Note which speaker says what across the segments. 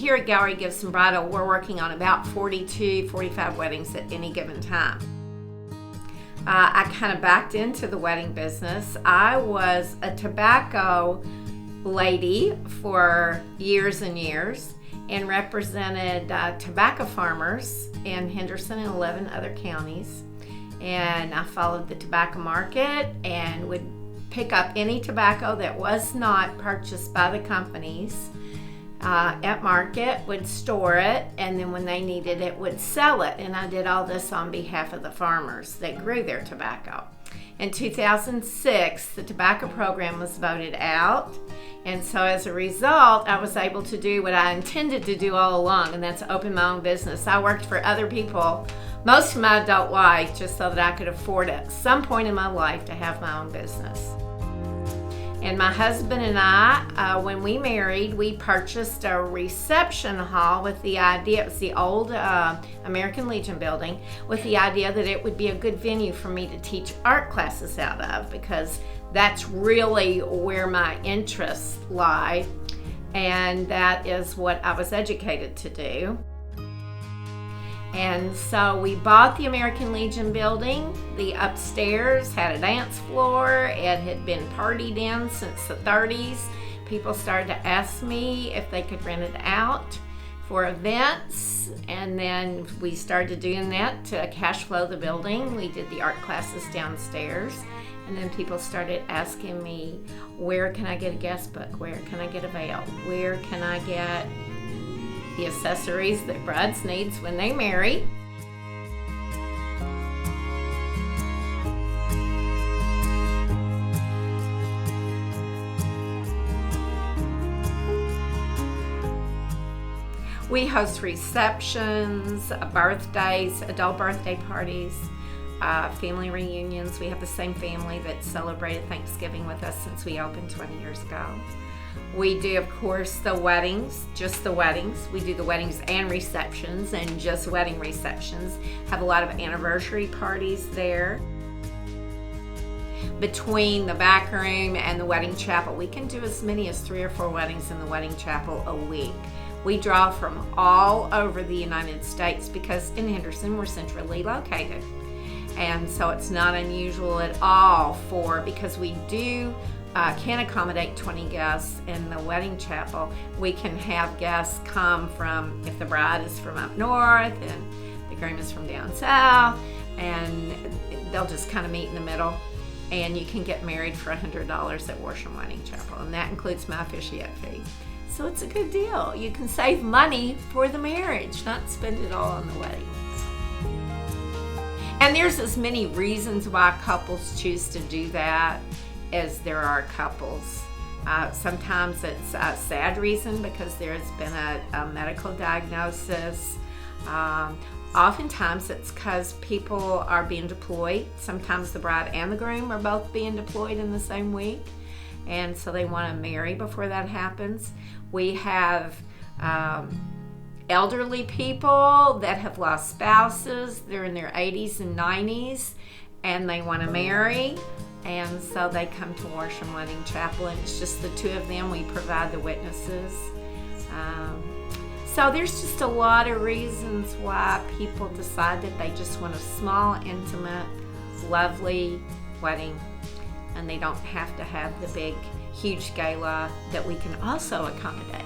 Speaker 1: here at Gallery Gibson Bridal, we're working on about 45 weddings at any given time. I kind of backed into the wedding business. I was a tobacco lady for years and years and represented tobacco farmers in Henderson and 11 other counties. And I followed the tobacco market and would pick up any tobacco that was not purchased by the companies at market, would store it, and then when they needed it, would sell it. And I did all this on behalf of the farmers that grew their tobacco. In 2006, the tobacco program was voted out, and so as a result, I was able to do what I intended to do all along, and that's open my own business. I worked for other people most of my adult life just so that I could afford at some point in my life to have my own business. And my husband and I, when we married, we purchased a reception hall with the idea, it was the old American Legion building, with the idea that it would be a good venue for me to teach art classes out of, because that's really where my interests lie, and that is what I was educated to do. And so we bought the American Legion building. The upstairs had a dance floor. It had been partied in since the 30s. People started to ask me if they could rent it out for events, and then we started doing that to cash flow the building. We did the art classes downstairs, and then people started asking me, where can I get a guest book? Where can I get a veil? Where can I get the accessories that brides needs when they marry? We host receptions, birthdays, adult birthday parties, family reunions. We have the same family that celebrated Thanksgiving with us since we opened 20 years ago. We do, of course, the weddings, just the weddings. We do the weddings and receptions, and just wedding receptions. Have a lot of anniversary parties there. Between the back room and the wedding chapel, we can do as many as 3 or 4 weddings in the wedding chapel a week. We draw from all over the United States because in Henderson we're centrally located. And so it's not unusual at all because we do can accommodate 20 guests in the wedding chapel. We can have guests come from, if the bride is from up north and the groom is from down south, and they'll just kind of meet in the middle. And you can get married for $100 at Worsham Wedding Chapel, and that includes my officiate fee. So it's a good deal. You can save money for the marriage, not spend it all on the wedding. And there's as many reasons why couples choose to do that as there are couples. Sometimes it's a sad reason because there's been a medical diagnosis. Oftentimes it's because people are being deployed. Sometimes the bride and the groom are both being deployed in the same week, and so they want to marry before that happens. We have elderly people that have lost spouses. They're in their 80s and 90s, and they want to marry. And so they come to Worsham Wedding Chapel, and it's just the 2 of them. We provide the witnesses. So there's just a lot of reasons why people decide that they just want a small, intimate, lovely wedding, and they don't have to have the big, huge gala that we can also accommodate.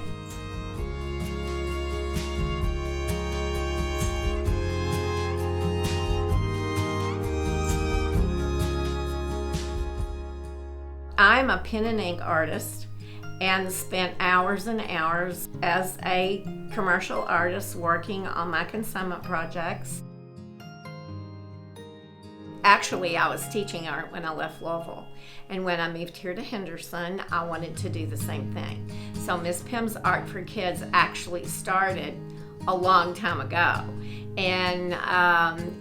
Speaker 1: I'm a pen and ink artist and spent hours and hours as a commercial artist working on my consignment projects. Actually, I was teaching art when I left Louisville, and when I moved here to Henderson, I wanted to do the same thing. So Miss Pem's Art for Kids actually started a long time ago, and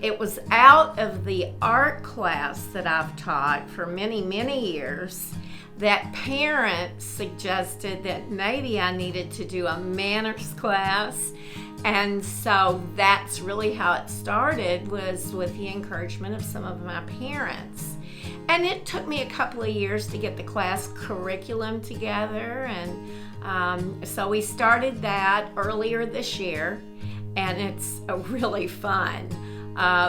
Speaker 1: it was out of the art class that I've taught for many, many years that parents suggested that maybe I needed to do a manners class. And so that's really how it started, was with the encouragement of some of my parents. And it took me a couple of years to get the class curriculum together, and So we started that earlier this year, and it's really fun.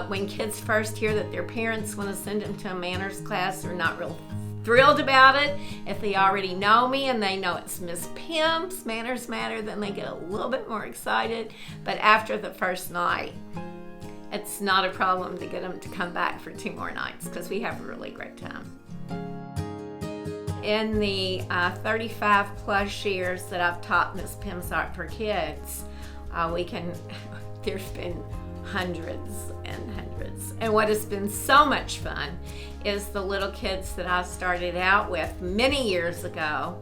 Speaker 1: When kids first hear that their parents want to send them to a manners class, they're not real thrilled about it. If they already know me and they know it's Miss Pem's Manners Matter, then they get a little bit more excited. But after the first night, it's not a problem to get them to come back for 2 more nights because we have a really great time. In the 35 plus years that I've taught Miss Pem's Art for Kids, there's been hundreds and hundreds. And what has been so much fun is the little kids that I started out with many years ago.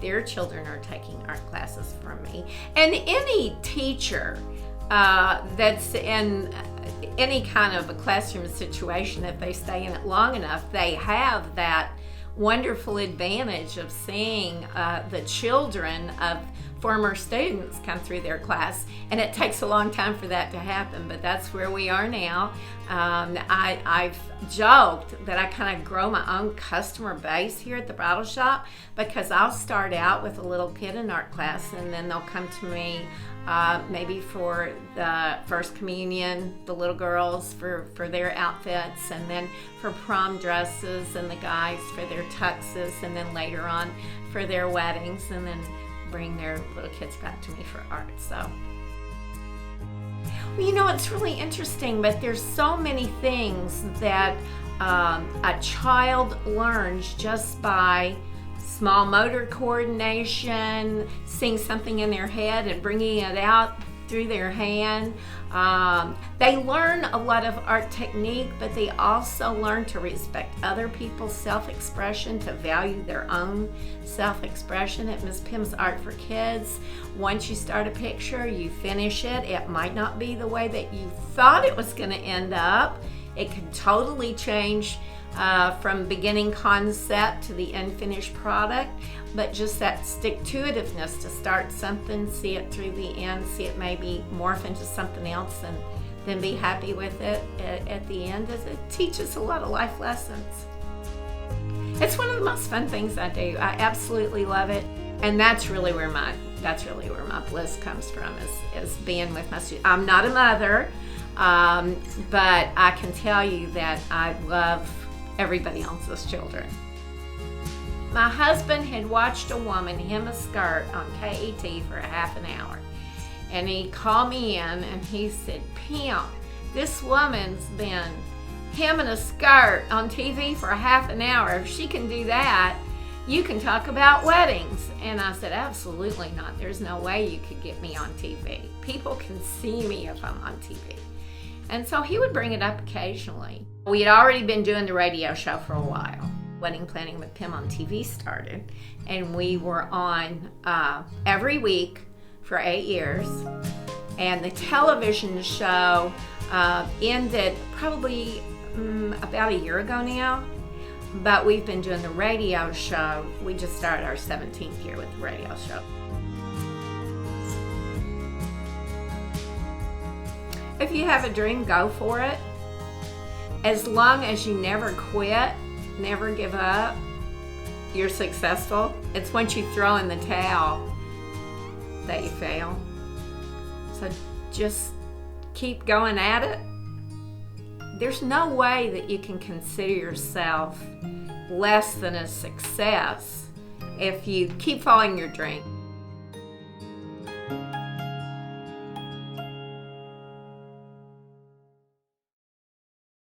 Speaker 1: Their children are taking art classes from me. And any teacher that's in any kind of a classroom situation, if they stay in it long enough, they have that wonderful advantage of seeing the children of former students come through their class, and it takes a long time for that to happen, but that's where we are now. I've joked that I kind of grow my own customer base here at the bridal shop, because I'll start out with a little kid in art class, and then they'll come to me maybe for the first communion, the little girls for their outfits, and then for prom dresses, and the guys for their tuxes, and then later on for their weddings, and then bring their little kids back to me for art. So, well, it's really interesting, but there's so many things that a child learns just by small motor coordination, seeing something in their head and bringing it out through their hand. They learn a lot of art technique, but they also learn to respect other people's self-expression, to value their own self-expression. At Miss Pem's Art for Kids, once you start a picture, you finish it. It might not be the way that you thought it was going to end up. It could totally change from beginning concept to the end finished product, but just that stick-to-itiveness to start something, see it through the end, see it maybe morph into something else, and then be happy with it at the end, as it teaches a lot of life lessons. It's one of the most fun things I do. I absolutely love it, and that's really where my bliss comes from, is being with my students. I'm not a mother, but I can tell you that I love everybody else's children. My husband had watched a woman hem a skirt on KET for a half an hour, and he called me in and he said, "Pem, this woman's been hemming a skirt on TV for a half an hour. If she can do that, you can talk about weddings." And I said, "Absolutely not. There's no way you could get me on TV. People can see me if I'm on TV." And so he would bring it up occasionally. We had already been doing the radio show for a while. Wedding Planning with Pem on TV started, and we were on every week for 8 years. And the television show ended probably about a year ago now, but we've been doing the radio show. We just started our 17th year with the radio show. If you have a dream, go for it. As long as you never quit, never give up, you're successful. It's once you throw in the towel that you fail. So just keep going at it. There's no way that you can consider yourself less than a success if you keep following your dream.